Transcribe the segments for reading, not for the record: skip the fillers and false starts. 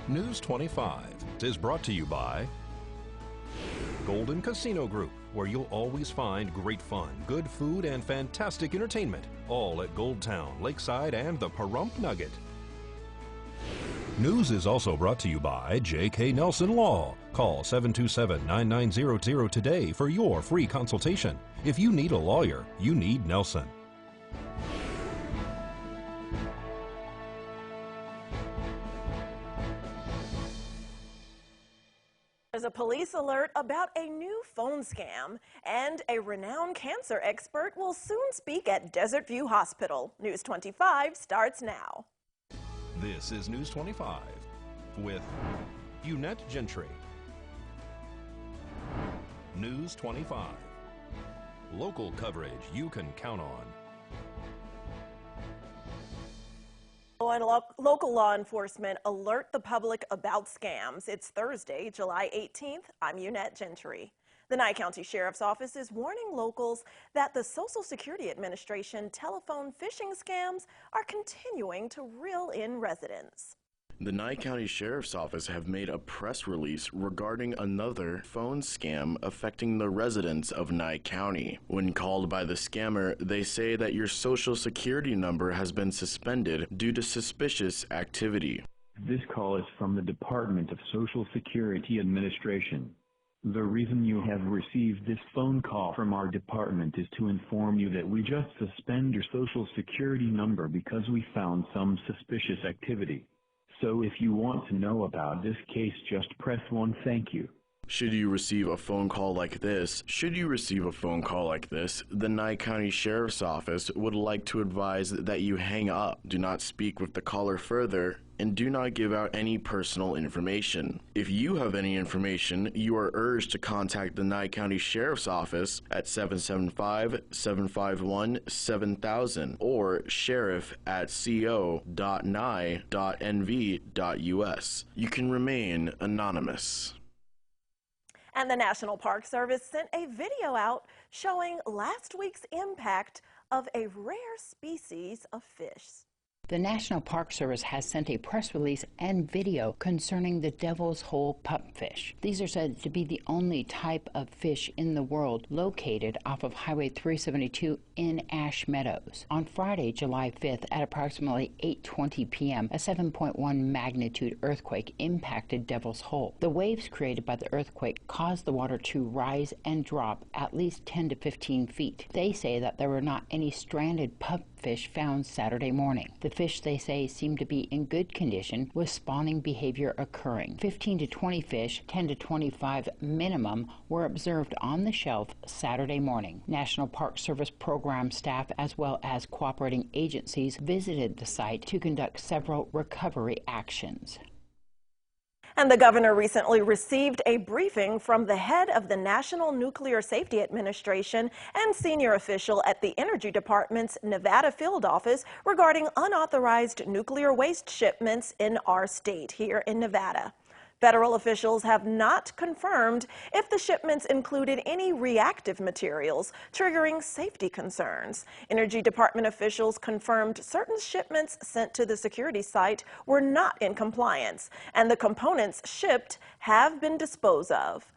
News 25 is brought to you by Golden Casino Group, where you'll always find great fun, good food, and fantastic entertainment, all at Gold Town, Lakeside, and the Pahrump Nugget. News is also brought to you by J.K. Nelson Law. Call 727-9900 today for your free consultation. If you need a lawyer, you need Nelson. There's a police alert about a new phone scam, and a renowned cancer expert will soon speak at Desert View Hospital. News 25 starts now. This is News 25 with Eunette Gentry. News 25. Local coverage you can count on. Local law enforcement alert the public about scams. It's Thursday, July 18th. I'm Eunette Gentry. The Nye County Sheriff's Office is warning locals that the Social Security Administration telephone phishing scams are continuing to reel in residents. The Nye County Sheriff's Office have made a press release regarding another phone scam affecting the residents of Nye County. When called by the scammer, they say that your Social Security number has been suspended due to suspicious activity. This call is from the Department of Social Security Administration. The reason you have received this phone call from our department is to inform you that we just suspend your Social Security number because we found some suspicious activity. So if you want to know about this case, just press 1. Thank you. Should you receive a phone call like this, the Nye County Sheriff's Office would like to advise that you hang up, do not speak with the caller further, and do not give out any personal information. If you have any information, you are urged to contact the Nye County Sheriff's Office at 775-751-7000 or sheriff@co.nye.nv.us. You can remain anonymous. And the National Park Service sent a video out showing last week's impact of a rare species of fish. The National Park Service has sent a press release and video concerning the Devil's Hole pupfish. These are said to be the only type of fish in the world located off of Highway 372 in Ash Meadows. On Friday, July 5th at approximately 8:20 p.m., a 7.1 magnitude earthquake impacted Devil's Hole. The waves created by the earthquake caused the water to rise and drop at least 10 to 15 feet. They say that there were not any stranded pupfish found Saturday morning. The fish, they say, seem to be in good condition with spawning behavior occurring. 15 to 20 fish, 10 to 25 minimum, were observed on the shelf Saturday morning. National Park Service program staff as well as cooperating agencies visited the site to conduct several recovery actions. And the governor recently received a briefing from the head of the National Nuclear Safety Administration and senior official at the Energy Department's Nevada field office regarding unauthorized nuclear waste shipments in our state here in Nevada. Federal officials have not confirmed if the shipments included any reactive materials, triggering safety concerns. Energy Department officials confirmed certain shipments sent to the security site were not in compliance, and the components shipped have been disposed of.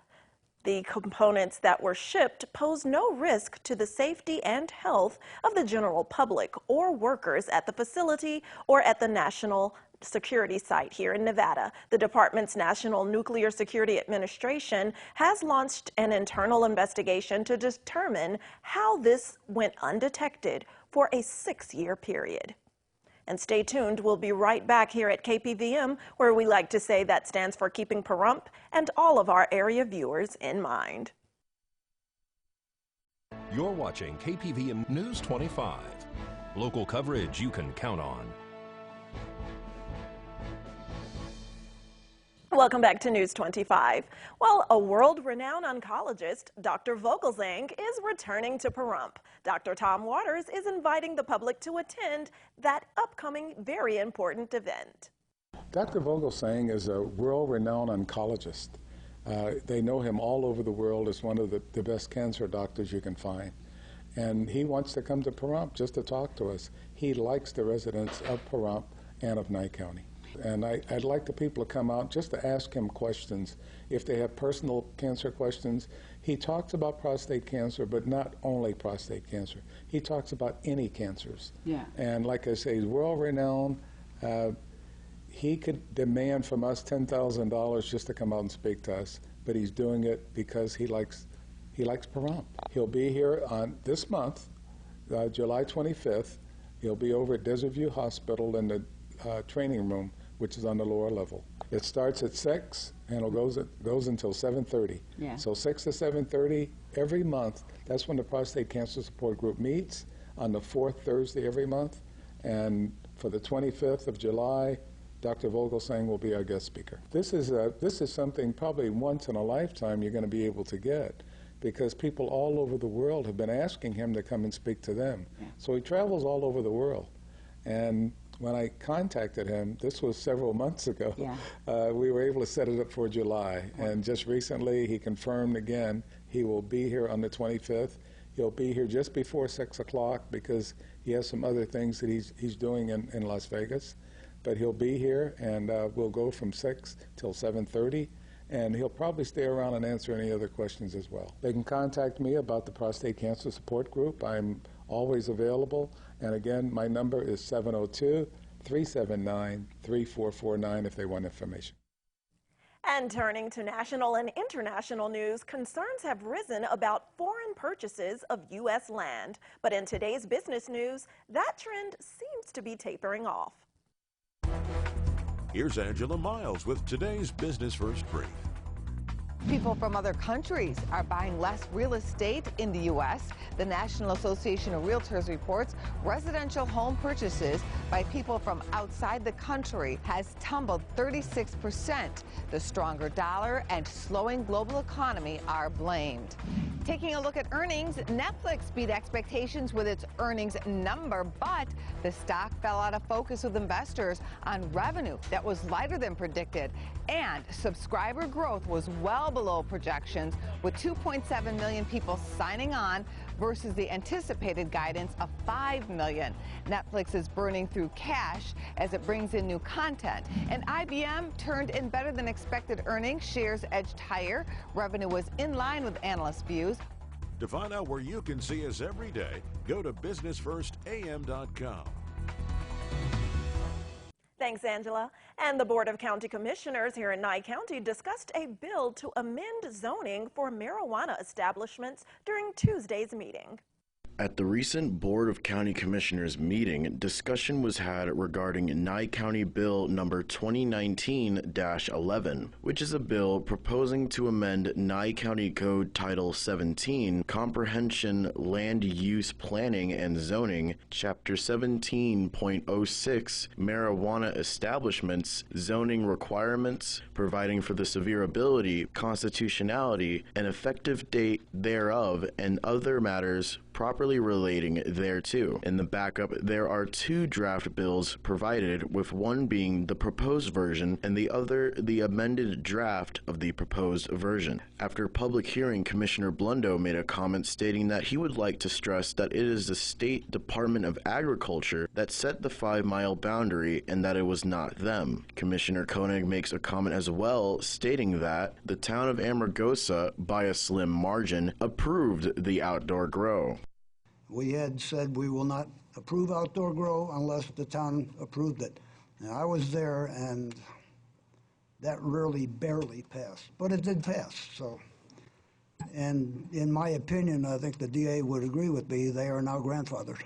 The components that were shipped pose no risk to the safety and health of the general public or workers at the facility or at the national security site here in Nevada. The department's National Nuclear Security Administration has launched an internal investigation to determine how this went undetected for a 6-year period. And stay tuned, we'll be right back here at KPVM, where we like to say that stands for keeping Pahrump and all of our area viewers in mind. You're watching KPVM News 25. Local coverage you can count on. Welcome back to News 25. Well, a world-renowned oncologist, Dr. Vogelzang, is returning to Pahrump. Dr. Tom Waters is inviting the public to attend that upcoming very important event. Dr. Vogelzang is a world-renowned oncologist. They know him all over the world as one of the best cancer doctors you can find. And he wants to come to Pahrump just to talk to us. He likes the residents of Pahrump and of Nye County. And I'd like the people to come out just to ask him questions. If they have personal cancer questions, he talks about prostate cancer, but not only prostate cancer. He talks about any cancers. Yeah. And like I say, he's world-renowned. He could demand from us $10,000 just to come out and speak to us, but he's doing it because he likes Pahrump. He'll be here on this month, July 25th. He'll be over at Desert View Hospital in the training room, which is on the lower level. It starts at 6 and it goes until 7:30. Yeah. So 6 to 7:30 every month. That's when the Prostate Cancer Support Group meets on the 4th Thursday every month. And for the 25th of July, Dr. Vogelzang will be our guest speaker. This is something probably once in a lifetime you're going to be able to get, because people all over the world have been asking him to come and speak to them. Yeah. So he travels all over the world. And when I contacted him, this was several months ago, yeah. We were able to set it up for July. And just recently he confirmed again he will be here on the 25th. He'll be here just before 6 o'clock because he has some other things that he's doing in Las Vegas. But he'll be here, and we'll go from 6 till 7:30. And he'll probably stay around and answer any other questions as well. They can contact me about the Prostate Cancer Support Group. I'm always available. And again, my number is 702-379-3449 if they want information. And turning to national and international news, concerns have risen about foreign purchases of U.S. land. But in today's business news, that trend seems to be tapering off. Here's Angela Miles with today's Business First Brief. People from other countries are buying less real estate in the U.S. The National Association of Realtors reports residential home purchases by people from outside the country has tumbled 36%. The stronger dollar and slowing global economy are blamed. Taking a look at earnings, Netflix beat expectations with its earnings number, but the stock fell out of focus with investors on revenue that was lighter than predicted, and subscriber growth was well below projections, with 2.7 million people signing on versus the anticipated guidance of 5 million. Netflix is burning through cash as it brings in new content. And IBM turned in better than expected earnings. Shares edged higher. Revenue was in line with analyst views. To find out where you can see us every day, go to businessfirstam.com. Thanks, Angela. And the Board of County Commissioners here in Nye County discussed a bill to amend zoning for marijuana establishments during Tuesday's meeting. At the recent Board of County Commissioners meeting, discussion was had regarding Nye County Bill number 2019-11, which is a bill proposing to amend Nye County Code Title 17, Comprehension Land Use Planning and Zoning, Chapter 17.06, Marijuana Establishments, Zoning Requirements, providing for the severability, constitutionality, and effective date thereof, and other matters properly relating thereto. In the backup, there are two draft bills provided, with one being the proposed version and the other the amended draft of the proposed version. After public hearing, Commissioner Blundo made a comment stating that he would like to stress that it is the State Department of Agriculture that set the 5-mile boundary and that it was not them. Commissioner Koenig makes a comment as well, stating that the town of Amargosa, by a slim margin, approved the outdoor grow. We had said we will not approve outdoor grow unless the town approved it. Now, I was there, and that really barely passed, but it did pass. So, and in my opinion, I think the DA would agree with me, they are now grandfathered.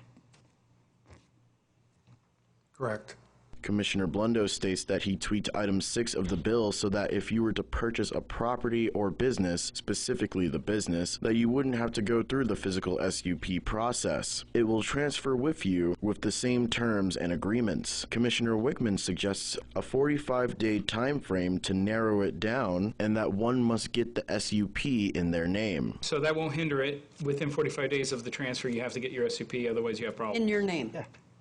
Correct. Commissioner Blundo states that he tweaked item 6 of the bill so that if you were to purchase a property or business, specifically the business, that you wouldn't have to go through the physical SUP process. It will transfer with you with the same terms and agreements. Commissioner Wickman suggests a 45-day time frame to narrow it down, and that one must get the SUP in their name. So that won't hinder it. Within 45 days of the transfer, you have to get your SUP, otherwise you have problems. In your name.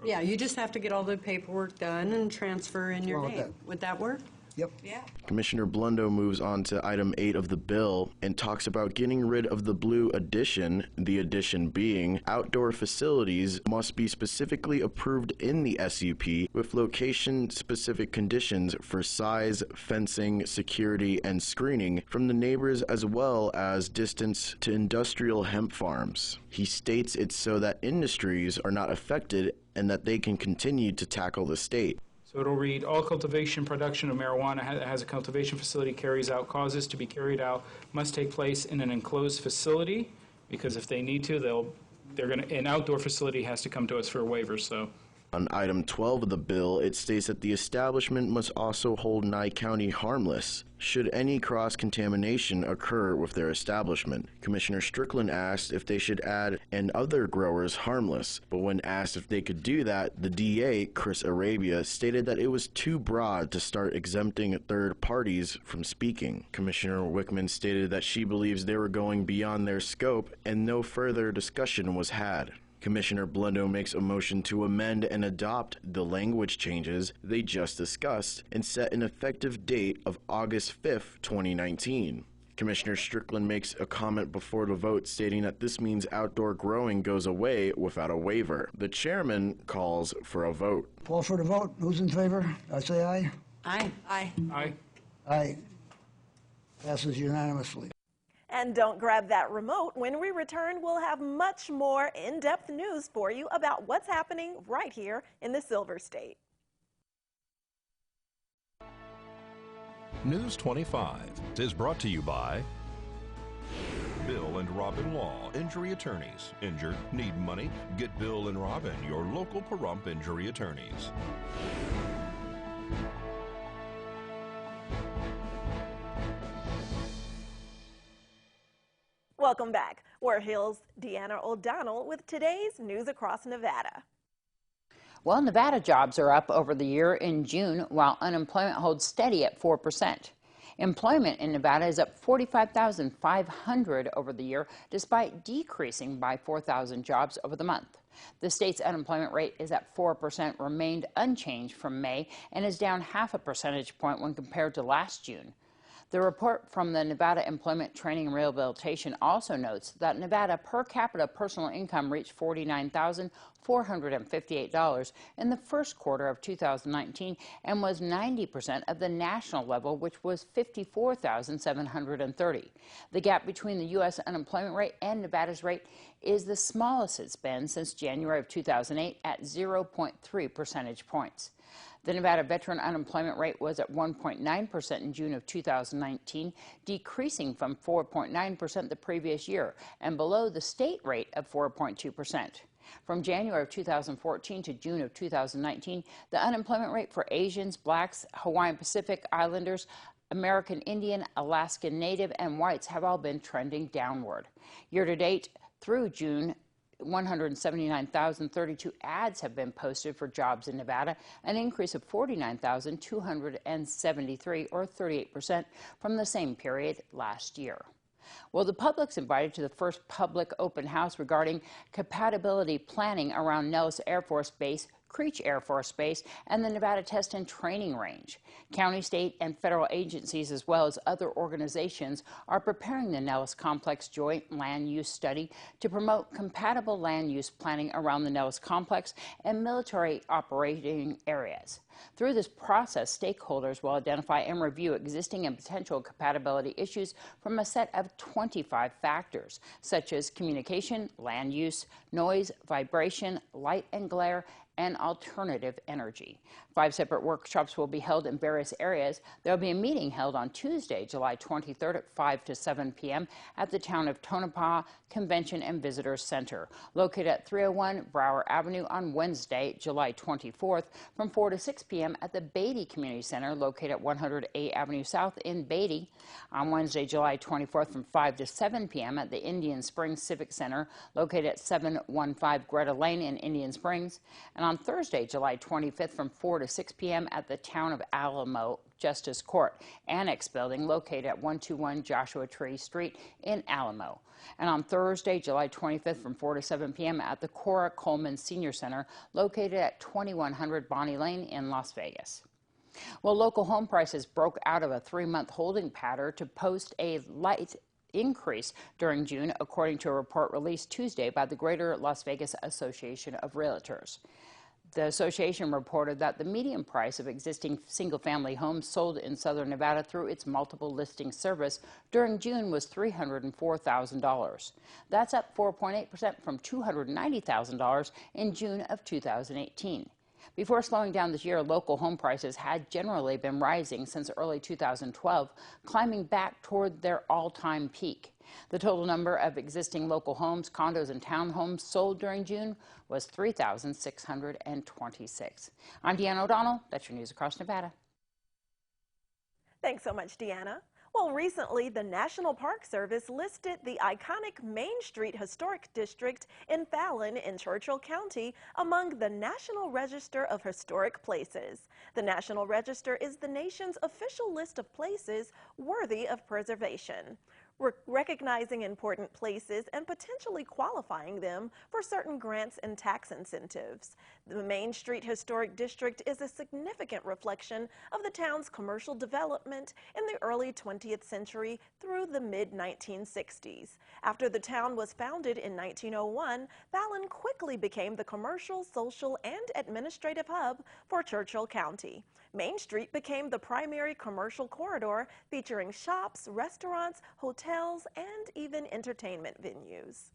Yeah, you just have to get all the paperwork done and transfer in your name. Would that work? Yep. Yeah. Commissioner Blundo moves on to item 8 of the bill and talks about getting rid of the blue addition, the addition being outdoor facilities must be specifically approved in the SUP with location-specific conditions for size, fencing, security, and screening from the neighbors as well as distance to industrial hemp farms. He states it's so that industries are not affected and that they can continue to tackle the state. So it'll read, all cultivation, production of marijuana has a cultivation facility carries out causes to be carried out must take place in an enclosed facility, because if they need to, an outdoor facility has to come to us for a waiver, so. On item 12 of the bill, it states that the establishment must also hold Nye County harmless should any cross-contamination occur with their establishment. Commissioner Strickland asked if they should add and other growers harmless, but when asked if they could do that, the DA, Chris Arabia, stated that it was too broad to start exempting third parties from speaking. Commissioner Wickman stated that she believes they were going beyond their scope and no further discussion was had. Commissioner Blundo makes a motion to amend and adopt the language changes they just discussed and set an effective date of August 5th, 2019. Commissioner Strickland makes a comment before the vote stating that this means outdoor growing goes away without a waiver. The chairman calls for a vote. Call for the vote. Who's in favor? I say aye. Aye. Aye. Aye. Aye. Passes unanimously. And don't grab that remote. When we return, we'll have much more in-depth news for you about what's happening right here in the Silver State. News 25 is brought to you by Bill and Robin Law, injury attorneys. Injured, need money? Get Bill and Robin, your local Pahrump injury attorneys. Welcome back. We're Hill's Deanna O'Donnell with today's news across Nevada. Well, Nevada jobs are up over the year in June, while unemployment holds steady at 4%. Employment in Nevada is up 45,500 over the year, despite decreasing by 4,000 jobs over the month. The state's unemployment rate is at 4%, remained unchanged from May, and is down half a percentage point when compared to last June. The report from the Nevada Employment Training and Rehabilitation also notes that Nevada per capita personal income reached $49,458 in the first quarter of 2019 and was 90% of the national level, which was $54,730. The gap between the U.S. unemployment rate and Nevada's rate is the smallest it's been since January of 2008 at 0.3 percentage points. The Nevada veteran unemployment rate was at 1.9% in June of 2019, decreasing from 4.9% the previous year, and below the state rate of 4.2%. From January of 2014 to June of 2019, the unemployment rate for Asians, blacks, Hawaiian Pacific Islanders, American Indian, Alaskan Native, and whites have all been trending downward. Year to date, through June, 179,032 ads have been posted for jobs in Nevada, an increase of 49,273, or 38%, from the same period last year. Well, the public's invited to the first public open house regarding compatibility planning around Nellis Air Force Base, Creech Air Force Base, and the Nevada Test and Training Range. County, state, and federal agencies, as well as other organizations, are preparing the Nellis Complex Joint Land Use Study to promote compatible land use planning around the Nellis Complex and military operating areas. Through this process, stakeholders will identify and review existing and potential compatibility issues from a set of 25 factors, such as communication, land use, noise, vibration, light and glare, and alternative energy. 5 separate workshops will be held in various areas. There will be a meeting held on Tuesday, July 23rd at 5 to 7 p.m. at the Town of Tonopah Convention and Visitors Center, located at 301 Brower Avenue, on Wednesday, July 24th, from 4 to 6 p.m. at the Beatty Community Center, located at 108 Avenue South in Beatty. On Wednesday, July 24th, from 5 to 7 p.m. at the Indian Springs Civic Center, located at 715 Greta Lane in Indian Springs. And on Thursday, July 25th, from 4 to 6 p.m. at the Town of Alamo Justice Court Annex Building, located at 121 Joshua Tree Street in Alamo. And on Thursday, July 25th, from 4 to 7 p.m. at the Cora Coleman Senior Center, located at 2100 Bonnie Lane in Las Vegas. Well, local home prices broke out of a 3-month holding pattern to post a light increase during June, according to a report released Tuesday by the Greater Las Vegas Association of Realtors. The association reported that the median price of existing single-family homes sold in southern Nevada through its multiple listing service during June was $304,000. That's up 4.8% from $290,000 in June of 2018. Before slowing down this year, local home prices had generally been rising since early 2012, climbing back toward their all-time peak. The total number of existing local homes, condos, and townhomes sold during June was 3,626. I'm Deanna O'Donnell. That's your news across Nevada. Thanks so much, Deanna. Well, recently, the National Park Service listed the iconic Main Street Historic District in Fallon in Churchill County among the National Register of Historic Places. The National Register is the nation's official list of places worthy of preservation, recognizing important places and potentially qualifying them for certain grants and tax incentives. The Main Street Historic District is a significant reflection of the town's commercial development in the early 20th century through the mid-1960s. After the town was founded in 1901, Fallon quickly became the commercial, social, and administrative hub for Churchill County. Main Street became the primary commercial corridor featuring shops, restaurants, hotels, and even entertainment venues.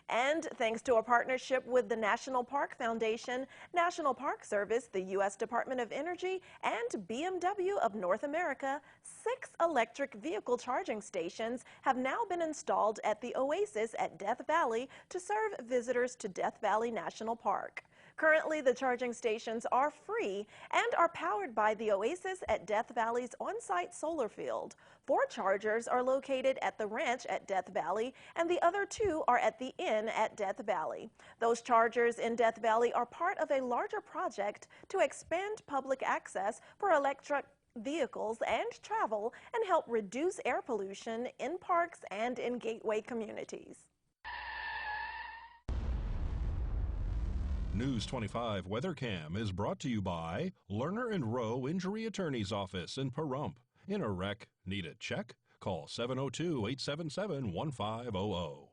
And thanks to a partnership with the National Park Foundation, National Park Service, the U.S. Department of Energy, and BMW of North America, 6 electric vehicle charging stations have now been installed at the Oasis at Death Valley to serve visitors to Death Valley National Park. Currently, the charging stations are free and are powered by the Oasis at Death Valley's on-site solar field. 4 chargers are located at the ranch at Death Valley, and the other 2 are at the inn at Death Valley. Those chargers in Death Valley are part of a larger project to expand public access for electric vehicles and travel and help reduce air pollution in parks and in gateway communities. News 25 WeatherCam is brought to you by Lerner and Rowe Injury Attorney's Office in Pahrump. In a wreck, need a check? Call 702-877-1500.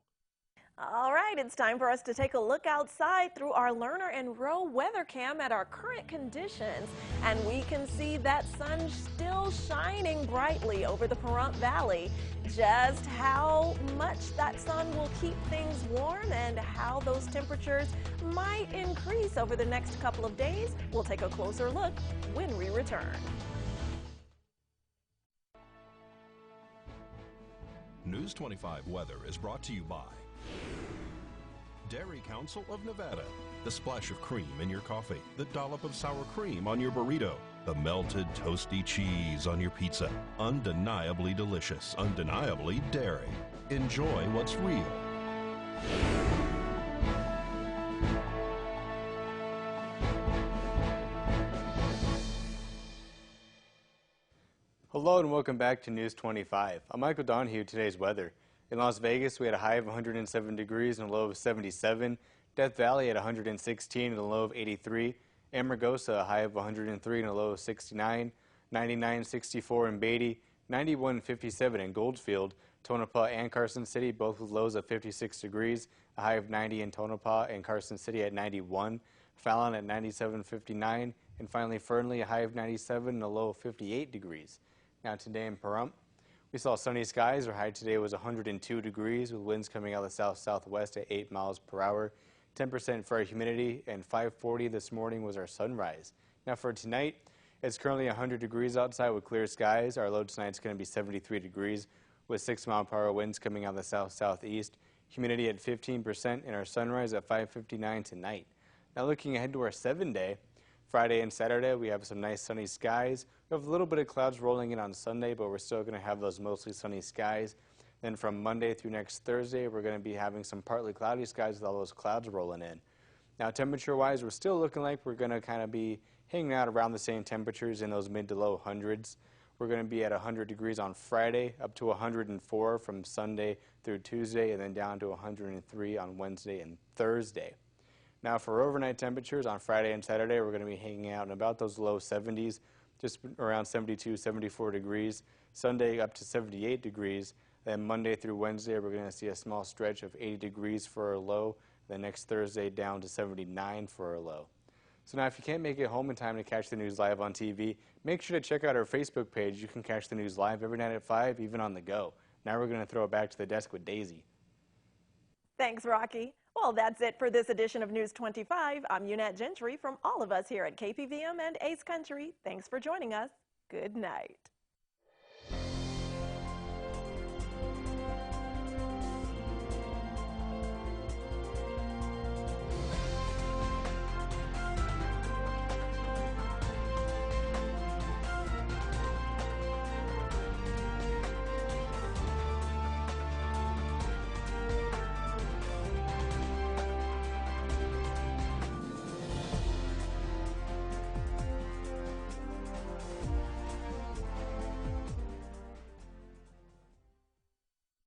All right, it's time for us to take a look outside through our Lerner and Rowe weather cam at our current conditions, and we can see that sun still shining brightly over the Pahrump Valley. Just how much that sun will keep things warm and how those temperatures might increase over the next couple of days, we'll take a closer look when we return. News 25 weather is brought to you by Dairy Council of Nevada. The splash of cream in your coffee, the dollop of sour cream on your burrito, the melted toasty cheese on your pizza. Undeniably delicious, undeniably dairy. Enjoy what's real. Hello and welcome back to News 25. I'm Michael Donahue with today's weather. In Las Vegas, we had a high of 107 degrees and a low of 77. Death Valley at 116 and a low of 83. Amargosa, a high of 103 and a low of 69. 99.64 in Beatty. 91.57 in Goldfield. Tonopah and Carson City, both with lows of 56 degrees. A high of 90 in Tonopah and Carson City at 91. Fallon at 97.59. And finally, Fernley, a high of 97 and a low of 58 degrees. Now today in Pahrump, we saw sunny skies. Our high today was 102 degrees with winds coming out of the south-southwest at 8 miles per hour. 10% for our humidity, and 5:40 this morning was our sunrise. Now for tonight, it's currently 100 degrees outside with clear skies. Our low tonight is going to be 73 degrees with 6-mile-per-hour winds coming out of the south-southeast. Humidity at 15% and our sunrise at 5:59 tonight. Now looking ahead to our 7-day, Friday and Saturday, we have some nice sunny skies. We have a little bit of clouds rolling in on Sunday, but we're still going to have those mostly sunny skies. Then from Monday through next Thursday, we're going to be having some partly cloudy skies with all those clouds rolling in. Now temperature-wise, we're still looking like we're going to kind of be hanging out around the same temperatures in those mid to low hundreds. We're going to be at 100 degrees on Friday, up to 104 from Sunday through Tuesday, and then down to 103 on Wednesday and Thursday. Now for overnight temperatures on Friday and Saturday, we're going to be hanging out in about those low 70s just around 72, 74 degrees. Sunday up to 78 degrees. Then Monday through Wednesday, we're going to see a small stretch of 80 degrees for our low. Then next Thursday down to 79 for our low. So now if you can't make it home in time to catch the news live on TV, make sure to check out our Facebook page. You can catch the news live every night at 5, even on the go. Now we're going to throw it back to the desk with Daisy. Thanks, Rocky. Well, that's it for this edition of News 25. I'm Eunette Gentry from all of us here at KPVM and Ace Country. Thanks for joining us. Good night.